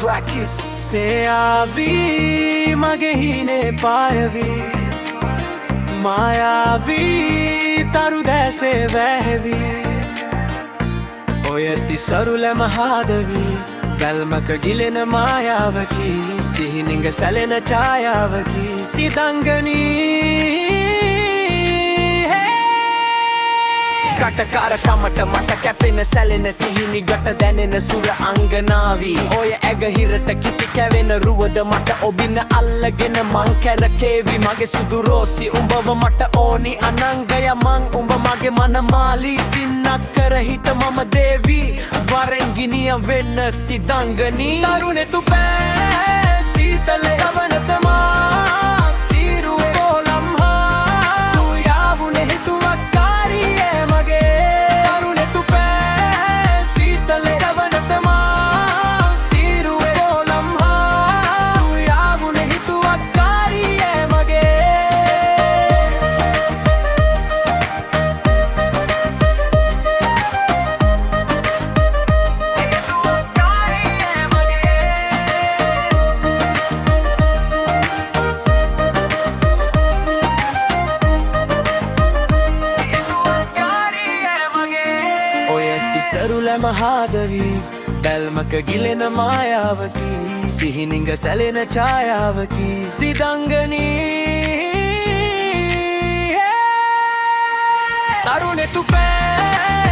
track is සේයාවී මගේ හීනේ පායවී මායාවී තරු දැසේ වැහැවී ඔය තිසරුල මහාදවී බැල්මක ගිලෙන මායාවකි සිහිනිඟ සැලෙන ඡායාවකි සිදංගනී කටකාර කමට මට කැපෙන සැලෙන සිහිනි ගට දැනෙන සුර අංගනාවී ඔය ඇගහිරට කිති කැවෙන රුවද මට ඔබින අල්ලගෙන මං කැරකේවි මගේ සුදු රෝසි උඹව මට ඕනි අනංගය මං උඹ මගේ මනමාලී සින්නක් කර හිට මම දේවී වරෙන් ගිනියම් වෙන්න සිදංගනී තරුණෙ තු පෑ සීතල සවනතමා සීරු කොලම් හා තු යාවුනේ හිතුවක් කාරියේ මගේ තරුණෙ තු පෑ සීතල සවනතමා සීරු කොලම් හා තු යාවුනේ හිතුවක් කාරියේ මගේ සරුල මහාදවී බැල්මක ගිලෙන මායාවකි සිහිනිඟ සැලෙන ඡායාවකි සිදංගනී තරුණෙ තු පෑ